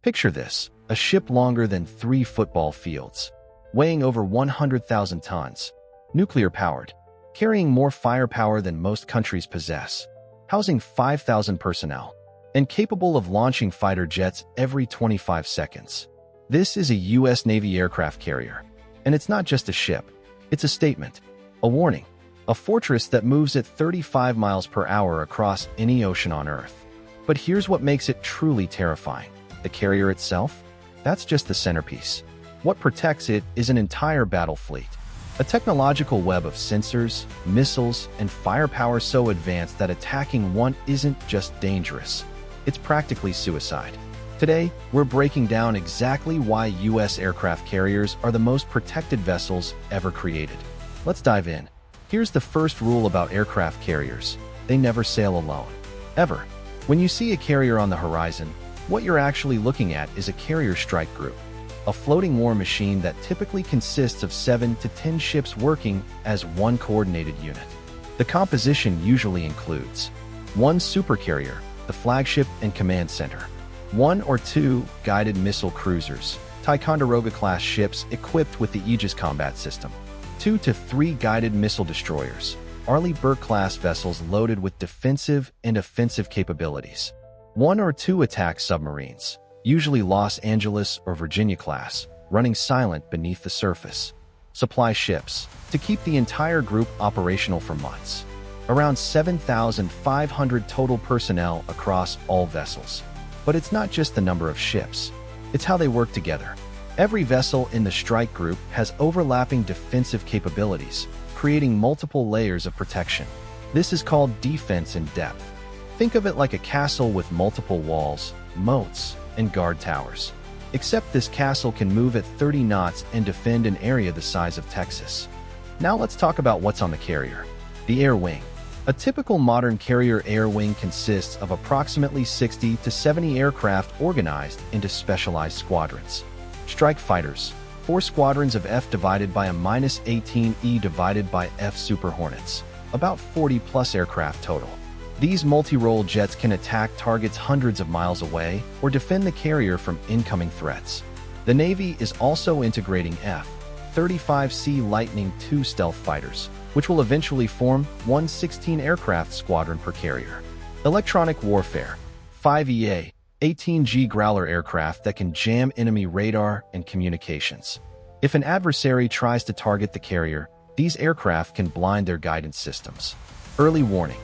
Picture this, a ship longer than 3 football fields, weighing over 100,000 tons, nuclear-powered, carrying more firepower than most countries possess, housing 5,000 personnel, and capable of launching fighter jets every 25 seconds. This is a U.S. Navy aircraft carrier, and it's not just a ship, it's a statement, a warning, a fortress that moves at 35 miles per hour across any ocean on Earth. But here's what makes it truly terrifying. The carrier itself? That's just the centerpiece. What protects it is an entire battle fleet. A technological web of sensors, missiles, and firepower so advanced that attacking one isn't just dangerous. It's practically suicide. Today, we're breaking down exactly why U.S. aircraft carriers are the most protected vessels ever created. Let's dive in. Here's the first rule about aircraft carriers. They never sail alone. Ever. When you see a carrier on the horizon, what you're actually looking at is a carrier strike group, a floating war machine that typically consists of 7 to 10 ships working as one coordinated unit. The composition usually includes 1 supercarrier, the flagship and command center, 1 or 2 guided missile cruisers, Ticonderoga-class ships equipped with the Aegis Combat System, 2 to 3 guided missile destroyers, Arleigh Burke-class vessels loaded with defensive and offensive capabilities, 1 or 2 attack submarines, usually Los Angeles or Virginia-class, running silent beneath the surface, supply ships, to keep the entire group operational for months, around 7,500 total personnel across all vessels. But it's not just the number of ships, it's how they work together. Every vessel in the strike group has overlapping defensive capabilities, creating multiple layers of protection. This is called defense in depth. Think of it like a castle with multiple walls, moats, and guard towers. Except this castle can move at 30 knots and defend an area the size of Texas. Now let's talk about what's on the carrier. The air wing. A typical modern carrier air wing consists of approximately 60 to 70 aircraft organized into specialized squadrons. Strike fighters. 4 squadrons of F divided by a -18E divided by F Super Hornets. About 40 plus aircraft total. These multi-role jets can attack targets hundreds of miles away or defend the carrier from incoming threats. The Navy is also integrating F-35C Lightning II stealth fighters, which will eventually form 116 aircraft squadron per carrier. Electronic warfare. 5EA, 18G Growler aircraft that can jam enemy radar and communications. If an adversary tries to target the carrier, these aircraft can blind their guidance systems. Early warning.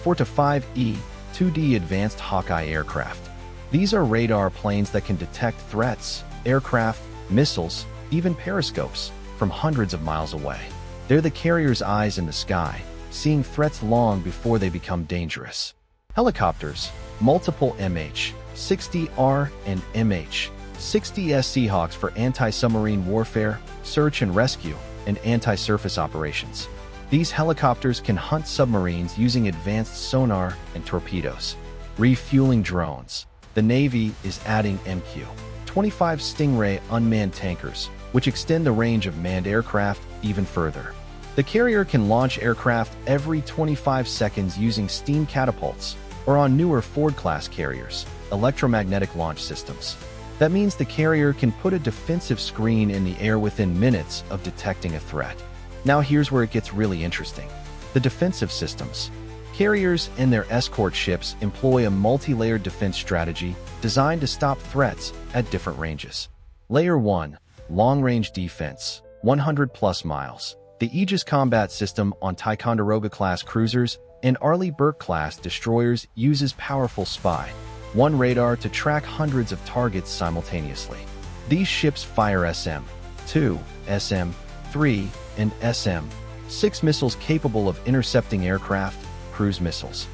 4 to 5E, 2D advanced Hawkeye aircraft. These are radar planes that can detect threats, aircraft, missiles, even periscopes, from hundreds of miles away. They're the carrier's eyes in the sky, seeing threats long before they become dangerous. Helicopters. Multiple MH-60R and MH-60S Seahawks for anti-submarine warfare, search and rescue, and anti-surface operations. These helicopters can hunt submarines using advanced sonar and torpedoes. Refueling drones. The Navy is adding MQ-25 Stingray unmanned tankers, which extend the range of manned aircraft even further. The carrier can launch aircraft every 25 seconds using steam catapults, or on newer Ford-class carriers, electromagnetic launch systems. That means the carrier can put a defensive screen in the air within minutes of detecting a threat. Now here's where it gets really interesting. The defensive systems. Carriers and their escort ships employ a multi-layered defense strategy designed to stop threats at different ranges. Layer 1. Long-range defense, 100 plus miles. The Aegis Combat System on Ticonderoga-class cruisers and Arleigh Burke-class destroyers uses powerful SPY-1 radar to track hundreds of targets simultaneously. These ships fire SM-2, SM-3, and SM-6 missiles capable of intercepting aircraft, cruise missiles,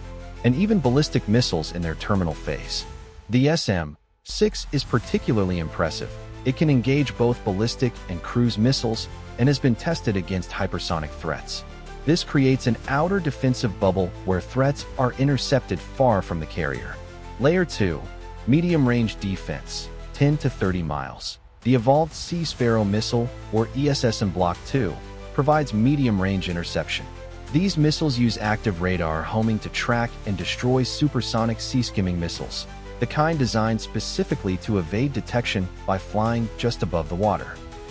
and even ballistic missiles in their terminal phase. The SM-6 is particularly impressive. It can engage both ballistic and cruise missiles and has been tested against hypersonic threats. This creates an outer defensive bubble where threats are intercepted far from the carrier. Layer 2. Medium-range defense, 10 to 30 miles. The evolved Sea Sparrow missile, or ESSM Block 2, provides medium-range interception. These missiles use active radar homing to track and destroy supersonic sea-skimming missiles. The the kind designed specifically to evade detection by flying just above the water.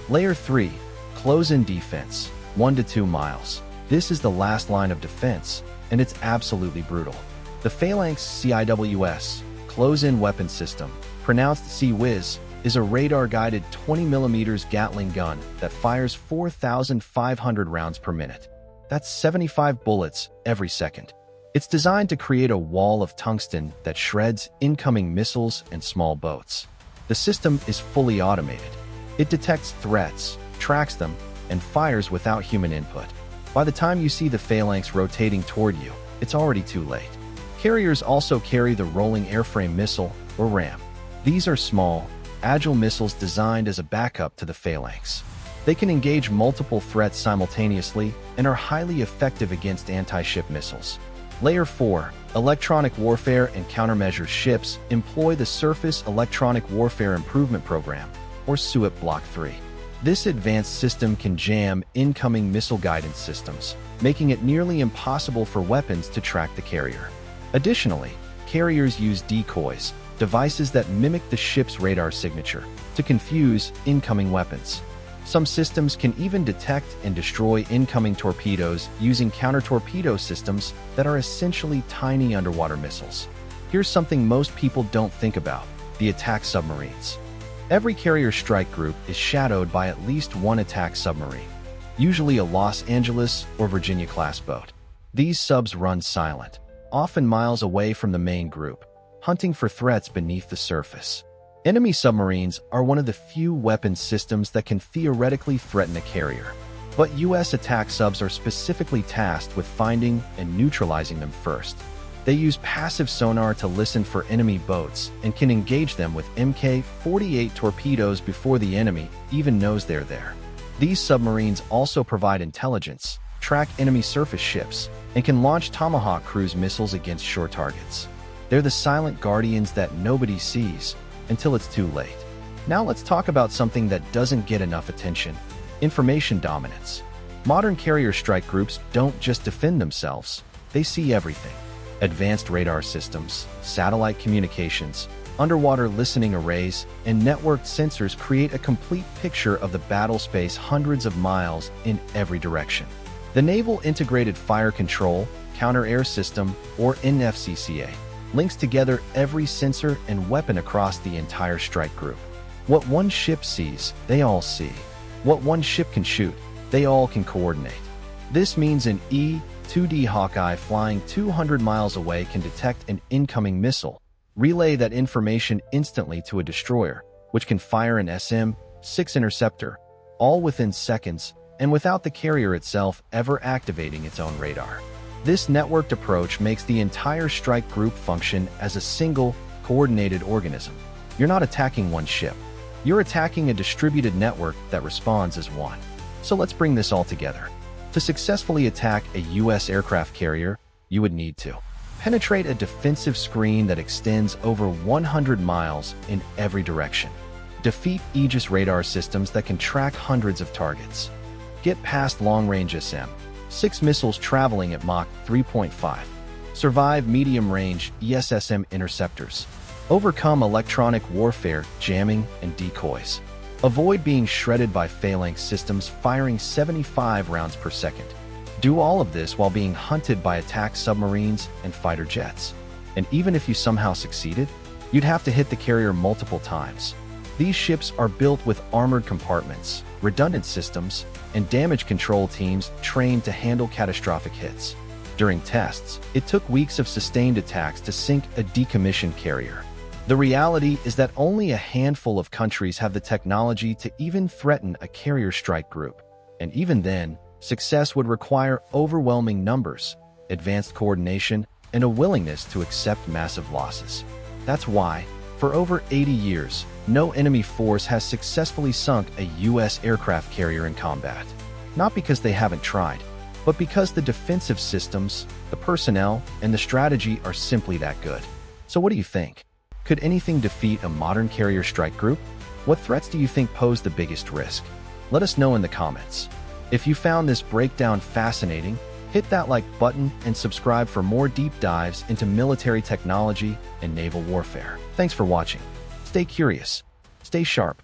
Layer 3. Close-in defense, 1 to 2 miles. This is the last line of defense, and it's absolutely brutal. The Phalanx CIWS, Close-in Weapon System, pronounced CIWS, is a radar-guided 20mm Gatling gun that fires 4,500 rounds per minute. That's 75 bullets every second. It's designed to create a wall of tungsten that shreds incoming missiles and small boats. The system is fully automated. It detects threats, tracks them, and fires without human input. By the time you see the Phalanx rotating toward you, it's already too late. Carriers also carry the Rolling Airframe Missile, or RAM. These are small, agile missiles designed as a backup to the Phalanx. They can engage multiple threats simultaneously and are highly effective against anti-ship missiles. Layer 4. Electronic Warfare and Countermeasures ships employ the Surface Electronic Warfare Improvement Program, or SEWIP Block 3. This advanced system can jam incoming missile guidance systems, making it nearly impossible for weapons to track the carrier. Additionally, carriers use decoys, devices that mimic the ship's radar signature, to confuse incoming weapons. Some systems can even detect and destroy incoming torpedoes using counter-torpedo systems that are essentially tiny underwater missiles. Here's something most people don't think about: the attack submarines. Every carrier strike group is shadowed by at least one attack submarine, usually a Los Angeles or Virginia-class boat. These subs run silent, often miles away from the main group, hunting for threats beneath the surface. Enemy submarines are one of the few weapons systems that can theoretically threaten a carrier, but U.S. attack subs are specifically tasked with finding and neutralizing them first. They use passive sonar to listen for enemy boats and can engage them with Mk-48 torpedoes before the enemy even knows they're there. These submarines also provide intelligence, track enemy surface ships, and can launch Tomahawk cruise missiles against shore targets. They're the silent guardians that nobody sees until it's too late. Now let's talk about something that doesn't get enough attention: information dominance. Modern carrier strike groups don't just defend themselves, they see everything. Advanced radar systems, satellite communications, underwater listening arrays, and networked sensors create a complete picture of the battle space hundreds of miles in every direction. The Naval Integrated Fire Control, Counter-Air System, or NFCCA, links together every sensor and weapon across the entire strike group. What one ship sees, they all see. What one ship can shoot, they all can coordinate. This means an E-2D Hawkeye flying 200 miles away can detect an incoming missile, relay that information instantly to a destroyer, which can fire an SM-6 interceptor, all within seconds, and without the carrier itself ever activating its own radar. This networked approach makes the entire strike group function as a single, coordinated organism. You're not attacking one ship. You're attacking a distributed network that responds as one. So let's bring this all together. To successfully attack a U.S. aircraft carrier, you would need to penetrate a defensive screen that extends over 100 miles in every direction. Defeat Aegis radar systems that can track hundreds of targets. Get past long-range SM-6 missiles traveling at Mach 3.5. Survive medium-range ESSM interceptors. Overcome electronic warfare, jamming, and decoys. Avoid being shredded by Phalanx systems firing 75 rounds per second. Do all of this while being hunted by attack submarines and fighter jets. And even if you somehow succeeded, you'd have to hit the carrier multiple times. These ships are built with armored compartments, redundant systems, and damage control teams trained to handle catastrophic hits. During tests, it took weeks of sustained attacks to sink a decommissioned carrier. The reality is that only a handful of countries have the technology to even threaten a carrier strike group. And even then, success would require overwhelming numbers, advanced coordination, and a willingness to accept massive losses. That's why, for over 80 years, no enemy force has successfully sunk a U.S. aircraft carrier in combat. Not because they haven't tried, but because the defensive systems, the personnel, and the strategy are simply that good. So what do you think? Could anything defeat a modern carrier strike group? What threats do you think pose the biggest risk? Let us know in the comments. If you found this breakdown fascinating, Hit that like button and subscribe for more deep dives into military technology and naval warfare. Thanks for watching. Stay curious, stay sharp,